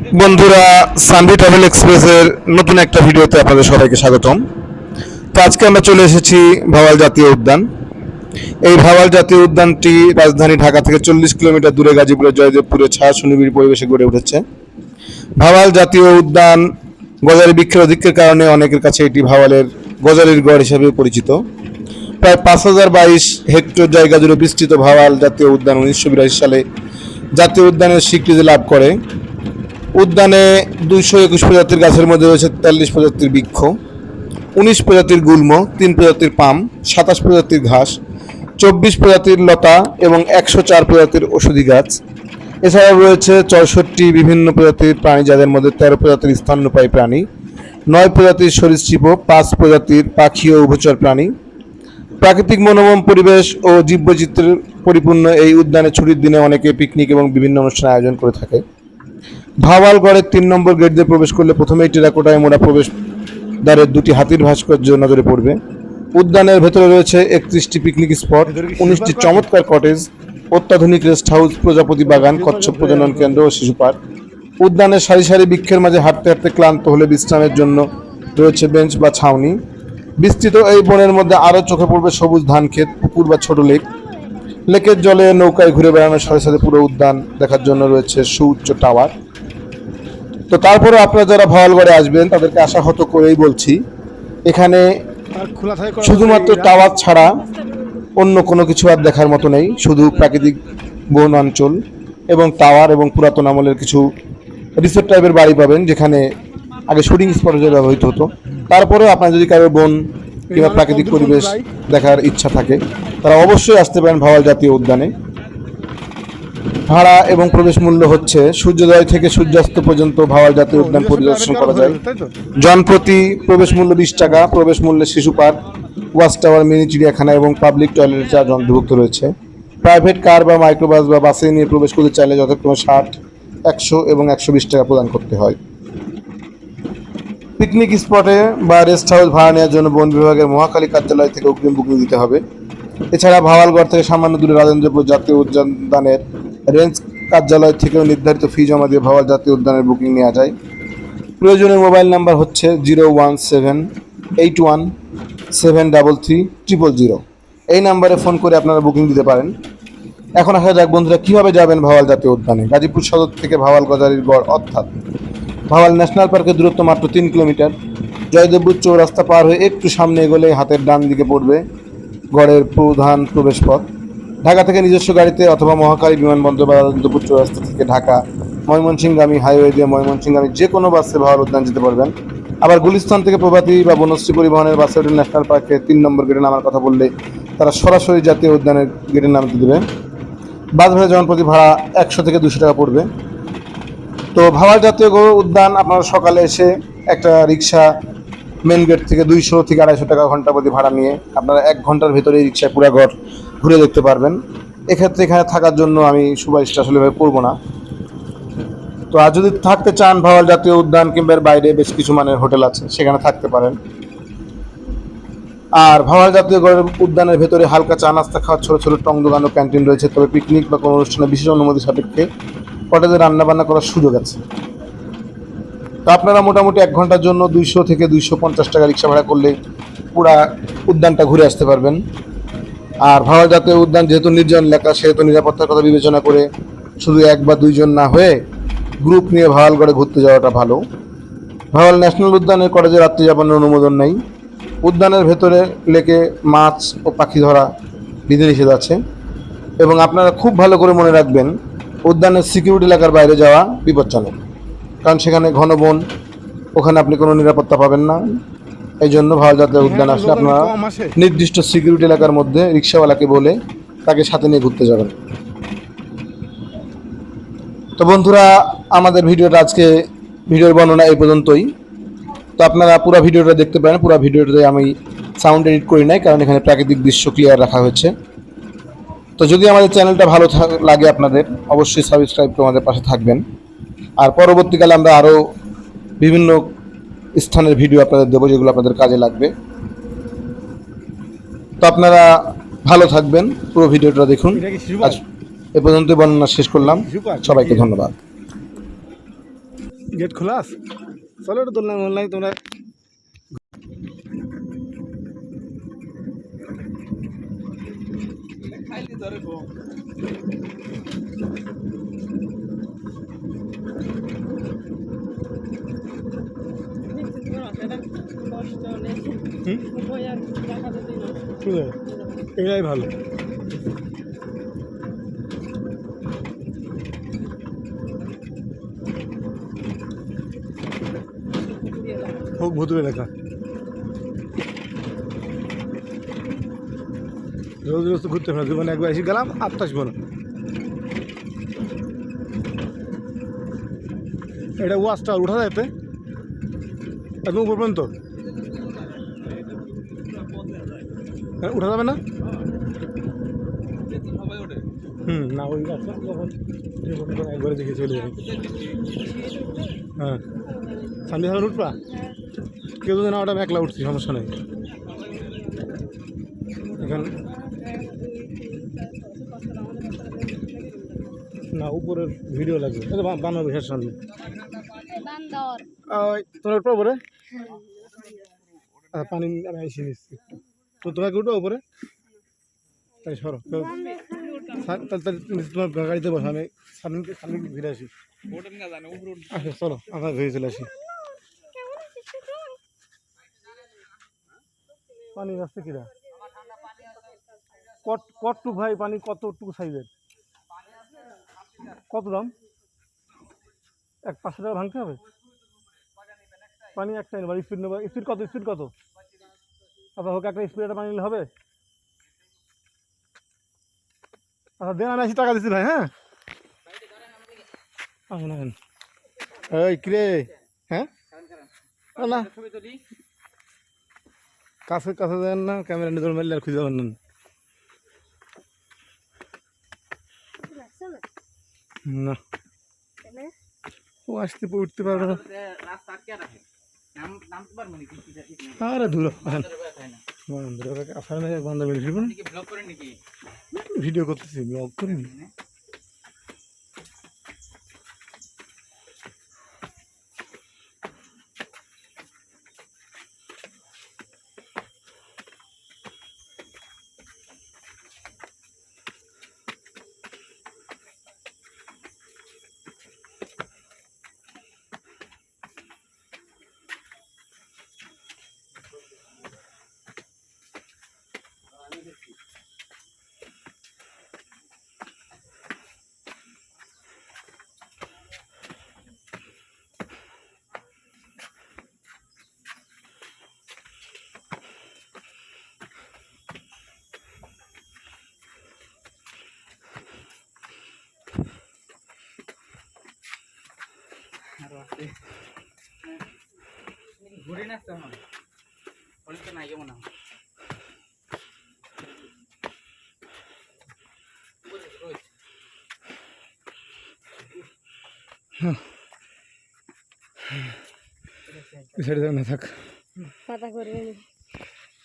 বন্ধুরা, সানভি ট্রাভেল এক্সপ্রেসের নতুন একটা ভিডিওতে আপনাদের সবাইকে স্বাগতম। তো আজকে আমরা চলে এসেছি ভাওয়াল জাতীয় উদ্যান। এই ভাওয়াল জাতীয় উদ্যানটি রাজধানী ঢাকা থেকে 40 কিলোমিটার দূরে গাজীপুরের জয়দেবপুরে ছায়া সুনিবিড় পরিবেশে গড়ে উঠেছে। ভাওয়াল জাতীয় উদ্যান গজারি বৃক্ষের অধিক্যের কারণে অনেকের কাছে এটি ভাওয়ালের গজারির গড় হিসেবে পরিচিত। প্রায় 5022 হেক্টর জায়গা জুড়ে বিস্তৃত ভাওয়াল জাতীয় উদ্যান 1982 সালে জাতীয় উদ্যানের স্বীকৃতি লাভ করে। উদ্যানে 221 প্রজাতির গাছের মধ্যে রয়েছে 43 প্রজাতির বৃক্ষ, 19 প্রজাতির গুল্ম, 3 প্রজাতির পাম, 27 প্রজাতির ঘাস, 24 প্রজাতির লতা এবং 104 প্রজাতির ঔষধি গাছ। এছাড়াও রয়েছে 64 বিভিন্ন প্রজাতির প্রাণী, যাদের মধ্যে 13 প্রজাতির স্তন্যপায়ী প্রাণী, 9 প্রজাতির সরীসৃপ, 5 প্রজাতির পাখি ও উভচর প্রাণী। প্রাকৃতিক মনোরম পরিবেশ ও জীববৈচিত্র্যের পরিপূর্ণ এই উদ্যানে ছুটির দিনে অনেকে পিকনিক এবং বিভিন্ন অনুষ্ঠানের আয়োজন করে থাকে। ভাওয়ালগড়ের 3 নম্বর গেট দিয়ে প্রবেশ করলে প্রথমেই টেরাকোটায় মোড়া প্রবেশ দ্বারের 2টি হাতির ভাস্কর্য নজরে পড়বে। উদ্যানের ভেতরে রয়েছে 31টি পিকনিক স্পট, 19টি চমৎকার কটেজ, অত্যাধুনিক রেস্ট হাউস, প্রজাপতি বাগান, কচ্ছপ প্রজনন কেন্দ্র ও শিশু পার্ক। উদ্যানের সারি সারি বৃক্ষের মাঝে হাঁটতে হাঁটতে ক্লান্ত হলে বিশ্রামের জন্য রয়েছে বেঞ্চ বা ছাউনি। বিস্তৃত এই বনের মধ্যে আরও চোখে পড়বে সবুজ ধান ক্ষেত, পুকুর বা ছোট লেক। লেকের জলে নৌকায় ঘুরে বেড়ানোর সাথে সাথে পুরো উদ্যান দেখার জন্য রয়েছে সুউচ্চ টাওয়ার। তো তারপরে আপনারা যারা ভাওয়ালগড়ে আসবেন তাদেরকে আশাহত করেই বলছি, এখানে শুধুমাত্র টাওয়ার ছাড়া অন্য কোনো কিছু আর দেখার মতো নেই। শুধু প্রাকৃতিক বন অঞ্চল এবং টাওয়ার এবং পুরাতন আমলের কিছু রিসোর্ট টাইপের বাড়ি পাবেন, যেখানে আগে শুটিং স্পট হিসেবে ব্যবহৃত হতো। তারপরেও আপনার যদি কারোর বন কিংবা প্রাকৃতিক পরিবেশ দেখার ইচ্ছা থাকে, তারা অবশ্যই আসতে পারেন ভাওয়াল জাতীয় উদ্যানে। ভাড়া এবং প্রবেশ মূল্য হচ্ছে সূর্যোদয় থেকে সূর্যাস্ত পর্যন্ত ভাওয়াল জাতীয় উদ্যান পরিদর্শন করা যায়। জনপ্রতি প্রবেশ মূল্য 20 টাকা। প্রবেশ মূল্যে শিশু পার্ক, ওয়াচ টাওয়ার, মিনি চিড়িয়াখানা এবং পাবলিক টয়লেট চার্জ অন্তর্ভুক্ত রয়েছে। প্রাইভেট কার বা মাইক্রোবাস বা বাসে নিয়ে প্রবেশ করতে চাইলে যথাক্রমে 60, 100 এবং 120 টাকা প্রদান করতে হয়। পিকনিক স্পটে বা রেস্ট হাউস ভাড়া নেওয়ার জন্য বন বিভাগের মহাখালী কার্যালয় থেকে অগ্রিম বুকিং দিতে হবে। এছাড়া ভাওয়ালগড় থেকে সামান্য দূরে রাজেন্দ্রপুর জাতীয় উদ্যানের রেঞ্জ কার্যালয় থেকেও নির্ধারিত ফি জমা দিয়ে ভাওয়াল জাতীয় উদ্যানের বুকিং নেওয়া যায়। প্রয়োজনীয় মোবাইল নাম্বার হচ্ছে 01781733000। এই নাম্বারে ফোন করে আপনারা বুকিং দিতে পারেন। এখন আসা যাক বন্ধুরা, কীভাবে যাবেন ভাওয়াল জাতীয় উদ্যানে। গাজীপুর সদর থেকে ভাওয়াল গজারির গড় অর্থাৎ ভাওয়াল ন্যাশনাল পার্কের দূরত্ব মাত্র 3 কিলোমিটার। জয়দেবপুর চৌরাস্তা পার হয়ে একটু সামনে এগোলে হাতের ডান দিকে পড়বে গড়ের প্রধান প্রবেশ পথ। ঢাকা থেকে নিজস্ব গাড়িতে অথবা মহাখালী বিমানবন্দর বা রাজেন্দ্রপুর চৌরাস্তা থেকে ঢাকা ময়মনসিংহগামী হাইওয়ে দিয়ে ময়মনসিংহগামী যে কোনো বাসে ভাওয়াল উদ্যান যেতে পারবেন। আবার গুলিস্তান থেকে প্রভাতী বা বনশ্রী পরিবহনের বাসে ন্যাশনাল পার্কে 3 নম্বর গেটে নামার কথা বললে তারা সরাসরি জাতীয় উদ্যানের গেটে নামতে দেবে। বাস ভাড়া জনপ্রতি ভাড়া 100 থেকে 200 টাকা পড়বে। তো ভাওয়াল জাতীয় উদ্যান আপনারা সকালে এসে একটা রিক্সা মেন গেট থেকে 200 থেকে 250 টাকা ঘন্টা প্রতি ভাড়া নিয়ে আপনারা 1 ঘন্টার ভেতরেই রিক্সায় পুরো ঘর ঘুরে দেখতে পারবেন। এক্ষেত্রে এখানে থাকার জন্য আমি সুপারিশটা আসলে করবো না। তো আর যদি থাকতে চান ভাওয়াল জাতীয় উদ্যান কিংবা এর বাইরে বেশ কিছু মানের হোটেল আছে, সেখানে থাকতে পারেন। আর ভাওয়াল জাতীয় উদ্যানের ভেতরে হালকা চা নাস্তা খাওয়ার ছোটো ছোটো টং দোকান ও ক্যান্টিন রয়েছে। তবে পিকনিক বা কোনো অনুষ্ঠানে বিশেষ অনুমতি সাপেক্ষে কটেজে রান্নাবান্না করার সুযোগ আছে। তো আপনারা মোটামুটি 1 ঘন্টার জন্য 200 থেকে 250 টাকা রিক্সা ভাড়া করলে পুরা উদ্যানটা ঘুরে আসতে পারবেন। আর ভাওয়াল জাতীয় উদ্যান যেহেতু নির্জন এলাকা, সেহেতু নিরাপত্তার কথা বিবেচনা করে শুধু 1 বা 2 জন না হয়ে গ্রুপ নিয়ে ভাওয়ালগড়ে ঘুরতে যাওয়াটা ভালো। ভাওয়াল ন্যাশনাল উদ্যানের কটেজে রাত্রি যাপনের অনুমোদন নেই। উদ্যানের ভেতরে লেকে মাছ ও পাখি ধরা বিধিনিষেধ আছে। এবং আপনারা খুব ভালো করে মনে রাখবেন, উদ্যানের সিকিউরিটি এলাকার বাইরে যাওয়া বিপজ্জনক, কারণ সেখানে ঘন বন, ওখানে আপনি কোনো নিরাপত্তা পাবেন না। এই জন্য ভাওয়াল জাতীয় উদ্যান আসলে আপনারা নির্দিষ্ট সিকিউরিটি এলাকার মধ্যে রিক্সাওয়ালাকে বলে তাকে সাথে নিয়ে ঘুরতে যাবেন। তো বন্ধুরা, আমাদের ভিডিওর বর্ণনা এই পর্যন্তই। তো আপনারা পুরো ভিডিওটা দেখতে পারেন। পুরো ভিডিওটাতে আমি সাউন্ড এডিট করি নাই, কারণ এখানে প্রাকৃতিক দৃশ্য ক্লিয়ার রাখা হয়েছে। তো যদি আমাদের চ্যানেলটা ভালো লাগে আপনাদের, অবশ্যই সাবস্ক্রাইব করে আমাদের পাশে থাকবেন। আর পরবর্তীকালে আমরা আরও বিভিন্ন স্থানের ভিডিও আপনাদের দেবো, যেগুলো আপনাদের কাজে লাগবে। তো আপনারা ভালো থাকবেন, পুরো ভিডিওটা দেখুন। আজ এ পর্যন্ত বর্ণনা শেষ করলাম। সবাইকে ধন্যবাদ। গেট খোলা আছে, চলো একটু তুললাম অনলাইন তোমরা। এটাই ভালো। হোক ভুতুর এলাকা, রোজ রোজ তো ঘুরতে হবে না, জীবনে একবার এসে গেলাম আর তো আসবো না। এটা ওয়াশটা উঠা যায় এতে একদম উপর পর্যন্ত উঠা যাবে না? না ওই রাস্তা যখন একবারে দেখে চলে যাবে। হ্যাঁ সামনে সামনে উঠবা, কেউ যদি না ওটা একলা উঠছি সমস্যা নেই। এখানে না উপরের ভিডিও লাগবে, বানাবে হের সামনে তোমার উপরে পানি আমি এসে নিচ্ছি তো তোমাকে উঠো উপরে, তাই সরো তোমার গাড়িতে বসো, আমি সামনে সামনে ঘুরে আসি। আচ্ছা চলো আমরা ঘুরে চলে আসি। পানি আসছে কিনা কতটুকু ভাই, পানি কতটুকু সাইজের, কত দাম? 500 টাকা ভাঙতে হবে পানি একটাই নেবার, স্পিড নেবার, স্পিড কত? স্পিড কত? আচ্ছা হোক, একটা স্পিড পানি নিলে হবে। আচ্ছা দেন, আমি 80 টাকা দিচ্ছি ভাই। হ্যাঁ আসেন আসেন। এই কিরে, হ্যাঁ না কাছে কাছে দেন না, ক্যামেরা নিজের মারলে আর খুঁজে পাবেন না। ও আসতে উঠতে পারবে না, আরে দূর ভিডিও করতেছি, ব্লগ করিনি। ঘুরে না তো তো নাই যেমন না থাক,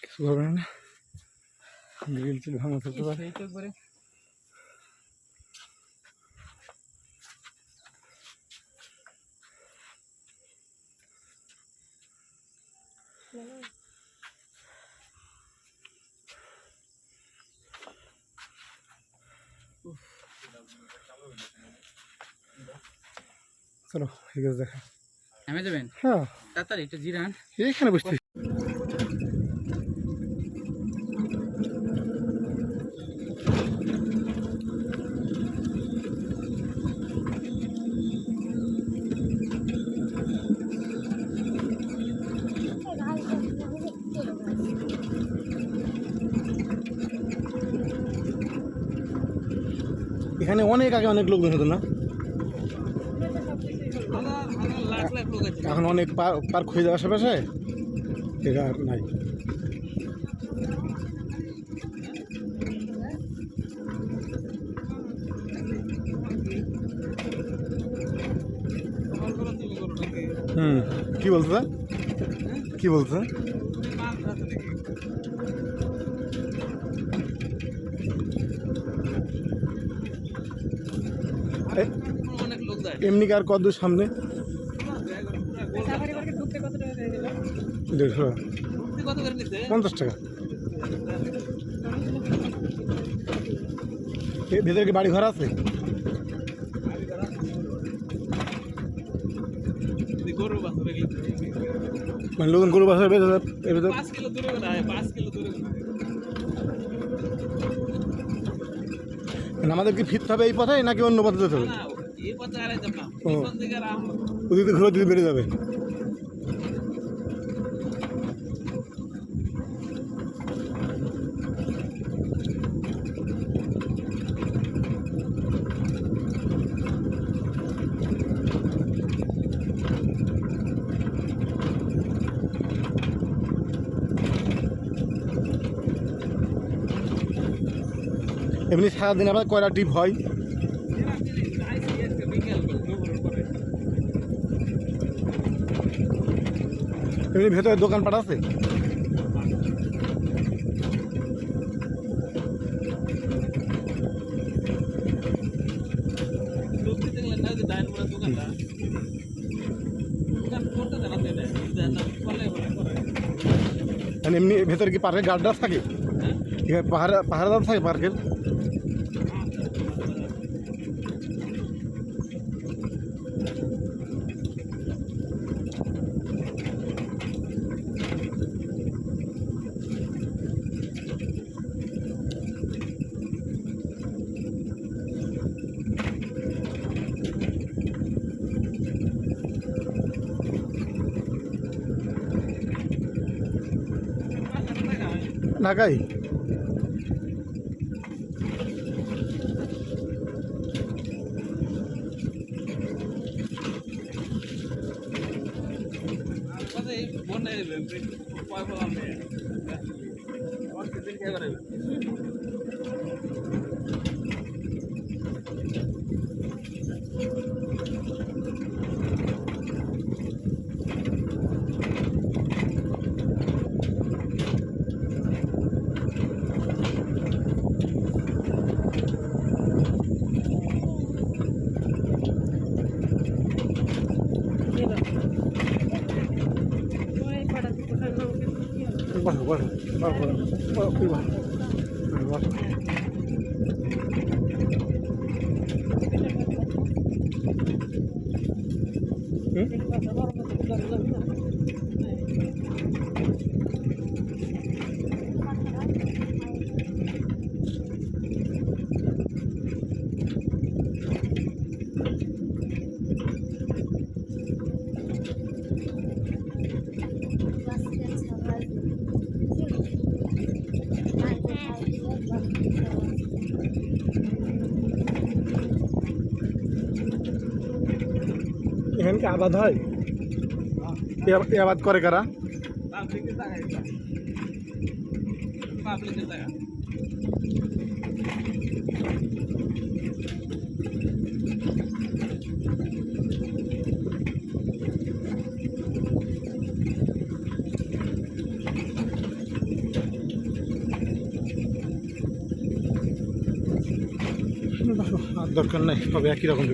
কিছু করবে না, গ্রিল ছিল ভাঙা থাকতে পারে। চলো ঠিক আছে, দেখা নামে যাবেন। হ্যাঁ তাড়াতাড়ি একটু জিরান, এইখানে বসতে। এখানে অনেক আগে অনেক লোকজন হতো না, এখন অনেক পার্ক হয়ে যাওয়ার আশেপাশে এটা আর নাই। কি বলছে, কি বলছে? এমনি কার কত সামনে 150 50 টাকা। ভেতরে কি বাড়ি ঘর আছে? মানে লোকজন গরু বাছার ভেতরে আমাদের কি ফিরতে হবে এই পথে নাকি অন্য পথে যেতে হবে? ওদিকে ঘুরে দিতে বেড়ে যাবে। এমনি সারাদিন আবার কয়টা ট্রিপ হয়? এমনি ভেতরে দোকানপাট আছে? এমনি ভেতরে কি পার্কের গার্ডার থাকে? পাহাড় থাকে পার্কের? ঢাকায় এখানে কি আবাদ হয়? এ আবাদ করে কারা? আর দরকার নাই, সব একই রকম।